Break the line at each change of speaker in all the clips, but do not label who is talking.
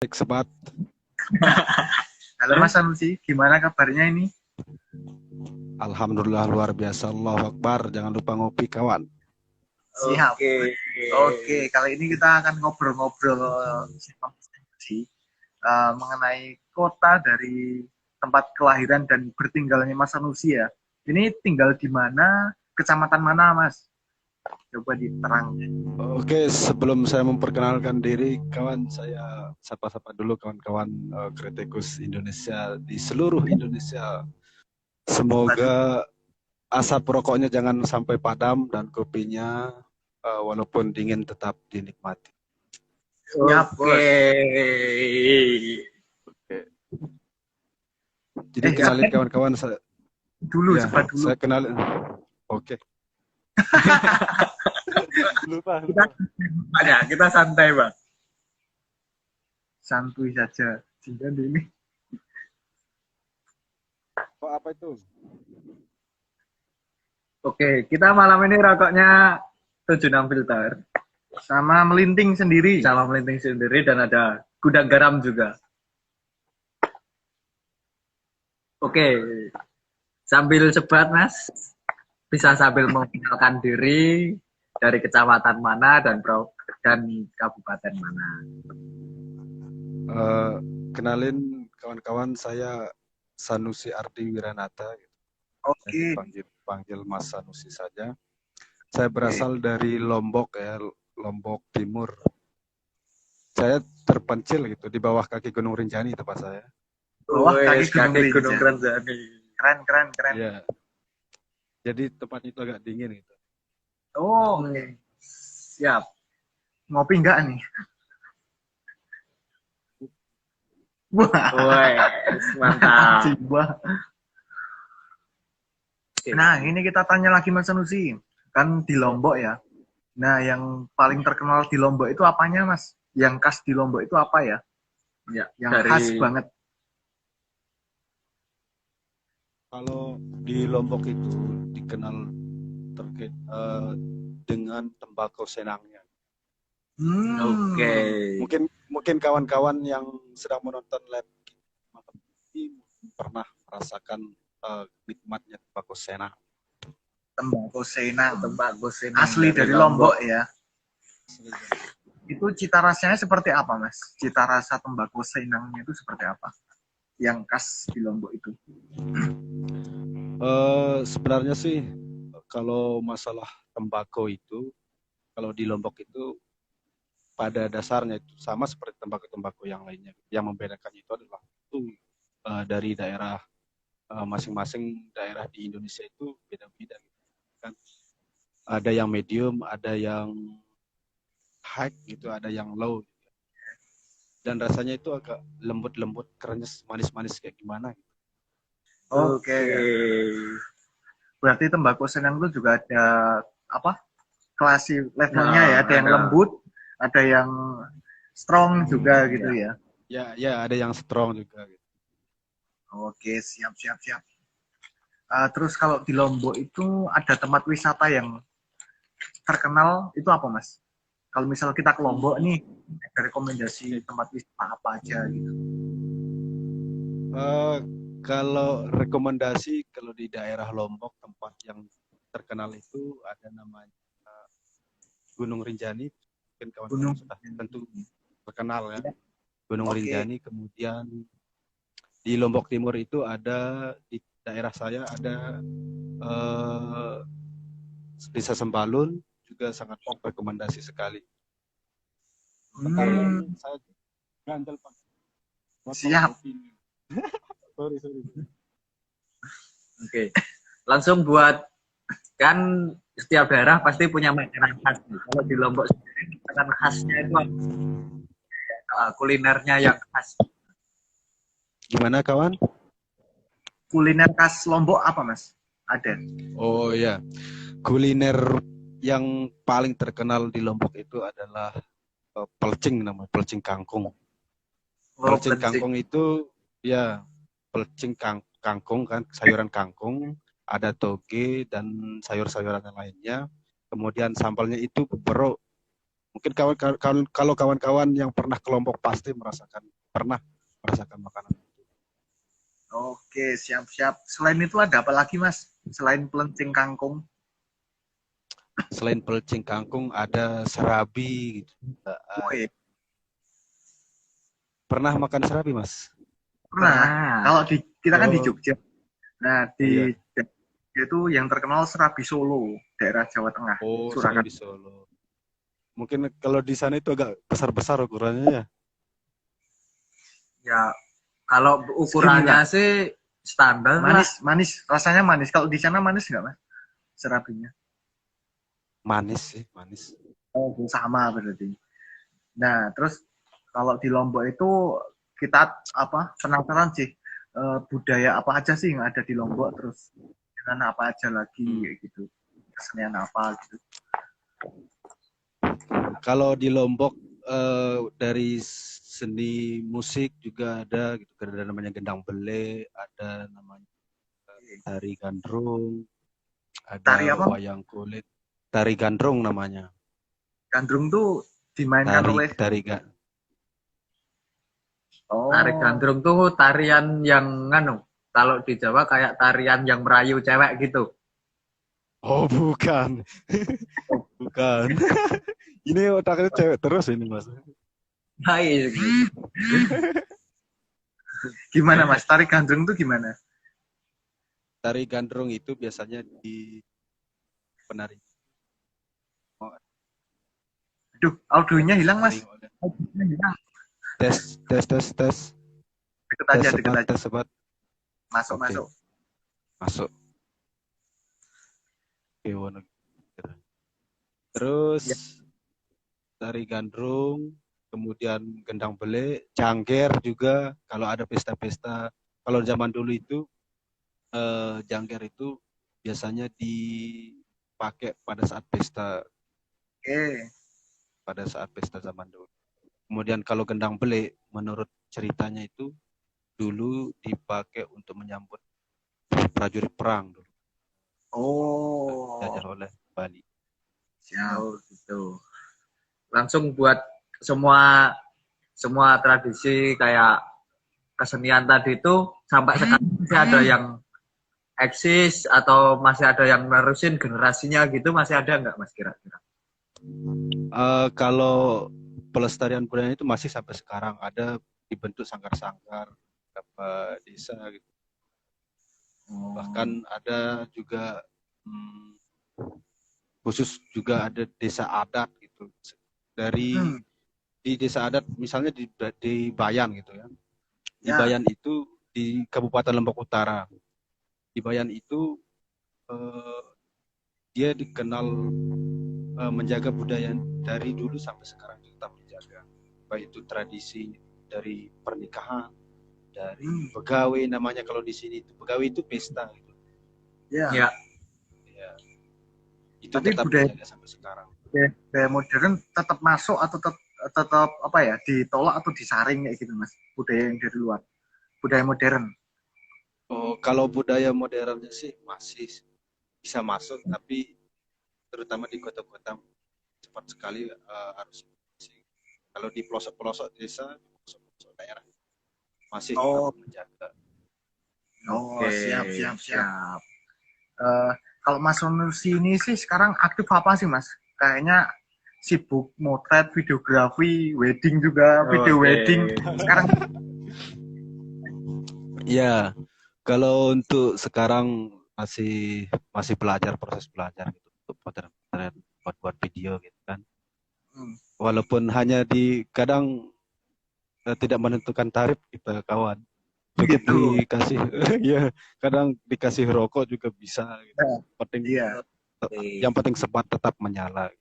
Baik, Sobat.
Halo Mas Sanusi, gimana kabarnya ini?
Alhamdulillah luar biasa. Allahu Akbar. Jangan lupa ngopi, kawan.
Siap. Oke, kali ini kita akan ngobrol-ngobrol mengenai kota dari tempat kelahiran dan bertinggalnya Mas Sanusi ya. Ini tinggal di mana, kecamatan mana Mas? Coba diterangkan.
Oke, sebelum saya memperkenalkan diri, kawan, saya sapa-sapa dulu kawan-kawan kritikus Indonesia di seluruh Indonesia. Semoga asap rokoknya jangan sampai padam dan kopinya walaupun dingin tetap dinikmati.
Oke.
Oke. Jadi kenalin kawan-kawan saya.
Dulu,
Ya,
cepat dulu.
saya kenalin. Oke. Lupa.
Kita santai, Bang. Santuy saja. Sehingga ini.
Oh, apa itu?
Oke, kita malam ini rokoknya 76 filter. Sama melinting sendiri. Sama melinting sendiri dan ada gudang garam juga. Oke, sambil sebat Mas, bisa sambil mengenalkan diri dari kecamatan mana dan kabupaten mana.
Kenalin kawan-kawan, saya Sanusi Ardi Wiranata.
Oke.
Panggil Mas Sanusi saja. Saya berasal dari Lombok ya, Lombok Timur. Saya terpencil gitu di bawah kaki Gunung Rinjani tempat saya.
Bawah kaki Gunung Rinjani. Keren.
Ya. Jadi tempat itu agak dingin gitu.
Oh, siap. Ngopi enggak nih? Wah, mantap. Nah, ini kita tanya lagi Mas Sanusi. Kan di Lombok ya. Nah, yang paling terkenal di Lombok itu apanya, Mas? Yang khas di Lombok itu apa ya? Ya, yang khas banget.
Kalau di Lombok itu dikenal terkait dengan tembakau senangnya.
Oke.
Mungkin kawan-kawan yang sedang menonton live ini pernah merasakan nikmatnya tembakau senang.
Tembakau senang. Asli dari Lombok ya. Itu cita rasanya seperti apa, Mas? Cita rasa tembakau senangnya itu seperti apa? Yang khas di Lombok itu?
Sebenarnya sih kalau masalah tembakau itu, kalau di Lombok itu pada dasarnya itu sama seperti tembakau-tembakau yang lainnya. Yang membedakan itu adalah itu dari daerah masing-masing daerah di Indonesia itu beda-beda gitu kan. Ada yang medium, ada yang high gitu, ada yang low. Dan rasanya itu agak lembut-lembut, krenyes, manis-manis kayak gimana gitu.
Oke. Berarti tembakau senang itu juga ada apa? Klasi levelnya ya, ada yang lembut, ada yang strong juga gitu ya.
Ya, ada yang strong juga gitu.
Oke, siap. Terus kalau di Lombok itu ada tempat wisata yang terkenal itu apa, Mas? Kalau misal kita ke Lombok nih, ada rekomendasi tempat wisata apa aja gitu?
Kalau rekomendasi, kalau di daerah Lombok tempat yang terkenal itu ada namanya Gunung Rinjani. Mungkin kawan-kawan sudah tentu terkenal ya. Gunung Rinjani. Kemudian di Lombok Timur itu ada, di daerah saya ada Desa Sembalun, juga sangat rekomendasi sekali. Bentar ya, saya ganjel Pak.
Siap.
sorry.
Oke. Langsung buat, kan setiap daerah pasti punya makanan khas. Kalau di Lombok sendiri makanan khasnya itu kulinernya yang khas.
Gimana kawan?
Kuliner khas Lombok apa, Mas? Ada.
Oh ya, kuliner yang paling terkenal di Lombok itu adalah pelcing, namanya pelcing kangkung. Pelcing kangkung itu ya pelcing kangkung kan, sayuran kangkung, ada toge dan sayur-sayuran yang lainnya. Kemudian sambalnya itu berok. Mungkin kalau kawan-kawan yang pernah ke Lombok pasti pernah merasakan makanan itu.
Oke, siap-siap. Selain itu ada apa lagi, Mas? Selain pelencing kangkung?
Selain pelecing kangkung ada serabi gitu.
Woi,
Pernah makan serabi, Mas?
pernah. Kalau kita kan di
Oh,
Jogja. Nah,
iya.
di itu yang terkenal Serabi Solo, daerah Jawa Tengah,
Oh,
Surakarta.
serabi Solo. Mungkin kalau di sana itu agak besar-besar ukurannya ya.
Ya, kalau
Segini
ukurannya
lah.
sih standar lah.
Manis, manis. Rasanya manis. Kalau di sana manis nggak, Mas? Serabinya.
Manis sih, manis.
Oh, sama berarti. Nah, terus kalau di Lombok itu kita apa penasaran sih budaya apa aja sih yang ada di Lombok, terus dengan apa aja lagi
Hmm.
kayak gitu, kesenian apa gitu.
Kalau di Lombok dari seni musik juga ada gitu. Ada namanya gendang bele, ada namanya tari gandrung,
Tari
ada
apa?
wayang kulit. Tari gandrung namanya.
Gandrung tuh dimainkan
Tari
oleh
tari
Tari
oh
gandrung tuh tarian yang nganu. Kalau di Jawa kayak tarian yang merayu cewek gitu.
Oh, bukan. Bukan. Ini otaknya cewek terus ini, Mas.
Hai,
gimana Mas? Tari gandrung tuh gimana?
Tari gandrung itu biasanya di penari.
Aduh, audionya hilang Mas.
Sering oleh
Audionya hilang.
tes
Deket aja, deket aja.
tes sebat.
Masuk,
Oke.
masuk.
Masuk. Oke, terus
Ya.
tari gandrung, kemudian gendang bele, jangger juga kalau ada pesta-pesta. Kalau zaman dulu itu jangger itu biasanya dipakai
Oke.
pada saat pesta zaman dulu. Kemudian kalau gendang bele, menurut ceritanya itu dulu dipakai untuk menyambut prajurit perang dulu.
Oh,
Dijajah oleh Bali.
siap.
oh gitu. Langsung buat semua semua tradisi kayak kesenian tadi itu sampai sekarang masih ada yang eksis atau masih ada yang nerusin generasinya gitu, masih ada nggak Mas kira-kira?
Kalau pelestarian budaya itu masih sampai sekarang ada dibentuk sanggar-sanggar beberapa desa gitu. Bahkan ada juga khusus juga ada desa adat gitu. Di desa adat misalnya di Bayan gitu ya. Di Bayan itu di Kabupaten Lombok Utara. Di Bayan itu dia dikenal menjaga budaya dari dulu sampai sekarang tetap dijaga. Baik itu tradisi dari pernikahan, dari begawe namanya kalau di sini itu begawe itu pesta gitu.
Ya.
Ya. Itu
Tapi
tetap
budaya
dijaga sampai sekarang.
budaya modern tetap masuk atau tetap apa ya, ditolak atau disaring kayak gitu Mas? Budaya yang dari luar. Budaya modern.
Oh, kalau budaya modernnya sih masih bisa masuk, tapi terutama di kota-kota cepat sekali harus kalau di pelosok-pelosok desa, di pelosok-pelosok daerah masih tetap menjaga.
Oh, siap. Kalau Mas Nusi ini sih sekarang aktif apa sih Mas? Kayaknya sibuk motret, videografi, wedding juga, video wedding. Sekarang
ya, kalau untuk sekarang masih proses belajar gitu untuk potret buat video gitu kan. Walaupun hanya kadang tidak menentukan tarif kita kawan. Cukup
gitu.
dikasih ya, kadang dikasih rokok juga bisa gitu. Yang penting sebat tetap menyala.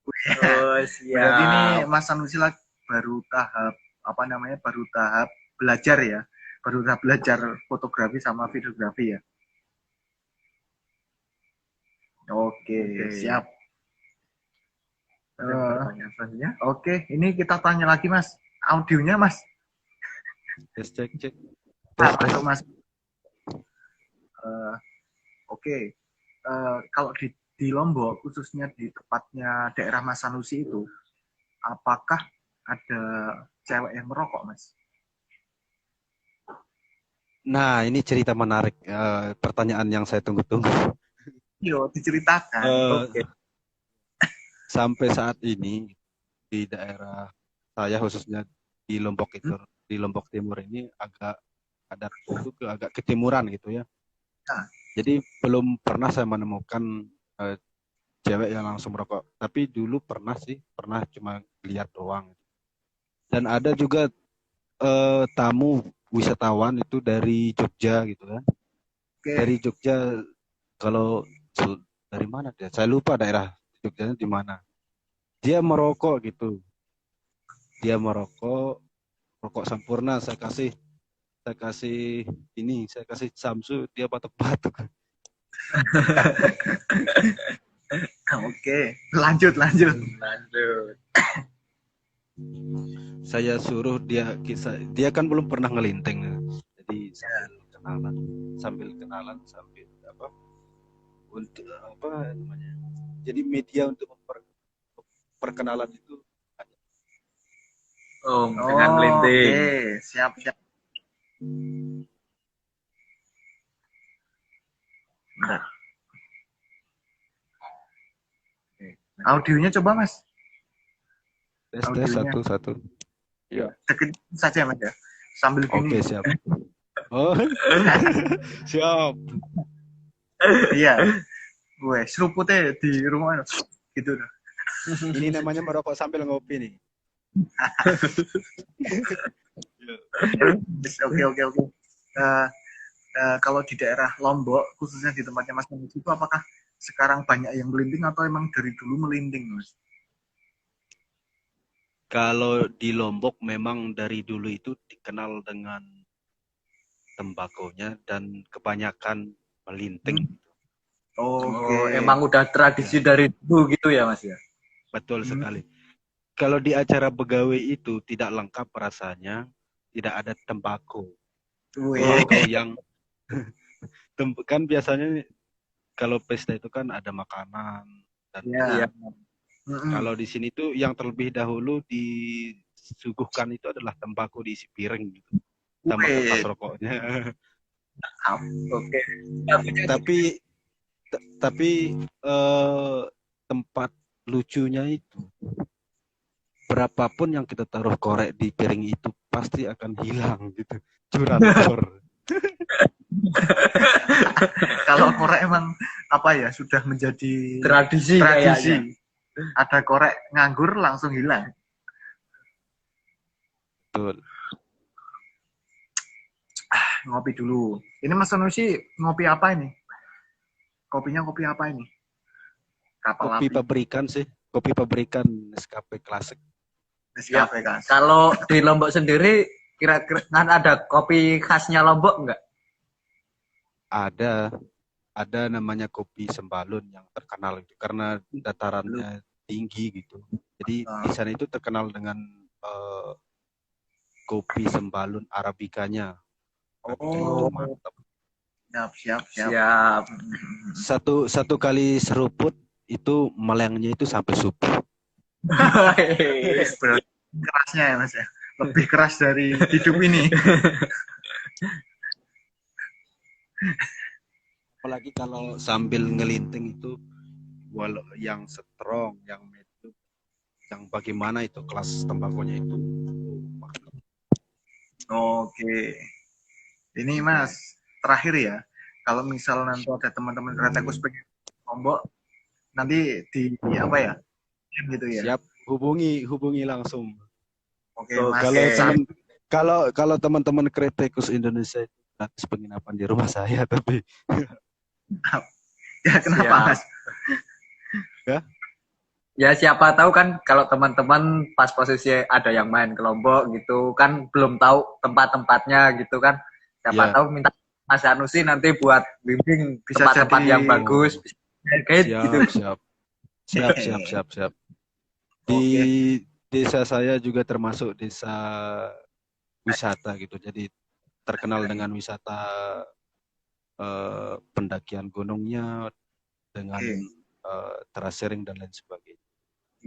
Oh, siap.
Berarti ini Mas Sanusi baru tahap belajar ya. Baru tahap belajar fotografi sama videografi ya. Oke. Siap.
Pertanyaan selanjutnya.
Oke, ini kita tanya lagi Mas. Audionya Mas.
Cek.
Masuk Mas. Kalau di Lombok, khususnya di tempatnya daerah Mas Sanusi itu, apakah ada cewek yang merokok, Mas?
Nah, ini cerita menarik, pertanyaan yang saya tunggu-tunggu.
Yo, diceritakan.
Oke.
Sampai saat ini di daerah saya khususnya di Lombok itu, di Lombok Timur ini agak adat itu agak ketimuran gitu ya.
Nah.
Jadi belum pernah saya menemukan cewek yang langsung merokok. Tapi dulu pernah cuma lihat doang. Dan ada juga tamu wisatawan itu dari Jogja gitu kan.
Oke.
Dari Jogja, kalau dari mana dia? Saya lupa daerah Jogjanya di mana. Dia merokok gitu. Dia merokok, rokok sempurna. Saya kasih Samsu, dia batuk-batuk.
Oke, lanjut.
Saya suruh dia kan belum pernah ngelinting. Jadi sambil kenalan apa? Untuk apa namanya? Jadi media untuk perkenalan itu.
Dengan melinting.
Oke, siap. Bentar. Audionya coba, Mas.
Tes
Audionya.
satu.
Ya. Deketin saja, Mas ya. Sambil gini.
Oke, siap. Oh. Siap.
Iya. Gue seruputnya di rumah gitu.
Ini namanya merokok sambil ngopi nih.
Oke. Kalau di daerah Lombok, khususnya di tempatnya Mas Manus itu, apakah sekarang banyak yang melinting atau emang dari dulu melinting, Mas?
Kalau di Lombok memang dari dulu itu dikenal dengan tembakonya dan kebanyakan melinting.
Oke.
Emang udah tradisi dari dulu gitu ya, Mas ya?
Betul sekali. Kalau di acara begawe itu tidak lengkap rasanya, tidak ada tembakau. Tembakau yang kan biasanya kalau pesta itu kan ada makanan dan kalau di sini tuh yang terlebih dahulu disuguhkan itu adalah tembakau diisi piring gitu, sama kertas rokoknya.
Oke.
Tapi tempat lucunya itu, berapapun yang kita taruh korek di piring itu pasti akan hilang gitu. Curanmor.
Kalau korek emang apa ya, sudah menjadi
Tradisi.
Ada korek nganggur langsung hilang.
Betul.
Ngopi dulu. Ini Mas Sanusi ngopi apa ini? Kopinya kopi apa ini? Kapal
Kopi
api.
pabrikan sih. Kopi pabrikan Nescafe Classic.
Nescafe kan.
Kalau di Lombok sendiri kira-kira kan ada kopi khasnya Lombok enggak?
Ada namanya kopi Sembalun yang terkenal itu karena datarannya tinggi gitu. Jadi di sana itu terkenal dengan kopi Sembalun Arabikanya. Itu mantap.
Siap.
Satu kali seruput itu melengnya itu sampai subuh.
Kerasnya ya, Mas ya. Lebih keras dari hidup ini.
Apalagi kalau sambil ngelinting itu, walau yang strong, yang medium, yang bagaimana itu kelas tembakonya itu.
Oke. Ini Mas, terakhir ya. Kalau misal nanti ada teman-teman Kretekus pengen Lombok, nanti di apa ya? Gitu ya.
Siap, hubungi langsung.
Oke, Mas.
Kalau teman-teman Kretekus Indonesia itu gratis penginapan di rumah saya, tapi
ya kenapa, Mas?
Ya siapa tahu kan kalau teman-teman pas posisi ada yang main ke Lombok gitu kan belum tahu tempat-tempatnya gitu kan. Siapa tahu minta Mas Sanusi nanti buat bimbing tempat-tempat yang bagus.
Siap. Di desa saya juga termasuk desa wisata gitu. Jadi terkenal dengan wisata pendakian gunungnya dengan terasering dan lain sebagainya.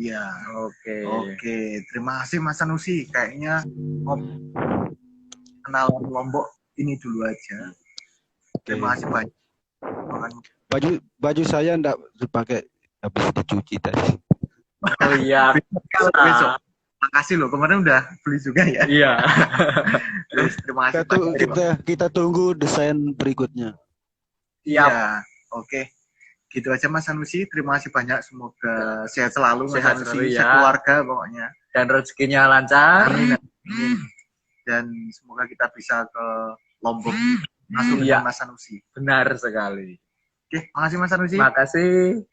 Iya.
Oke.
Oke, terima kasih Mas Sanusi. Kayaknya kenalan Lombok ini dulu aja. Terima kasih banyak.
Baju saya enggak dipakai, habis dicuci tadi.
Oh iya.
Besok. Makasih loh, kemarin udah beli juga ya.
Iya.
Terus, terima kasih banyak.
Kita tunggu desain berikutnya.
Iya, oke. Gitu aja Mas Sanusi. Terima kasih banyak. Semoga sehat selalu Mas
Sehat
Sanusi,
selalu, ya.
sekeluarga pokoknya.
Dan rezekinya lancar.
Amin. Dan semoga kita bisa ke Lombok langsung
Iya.
dengan Mas Sanusi.
Benar sekali.
Oke, makasih Mas Sanusi.
Makasih.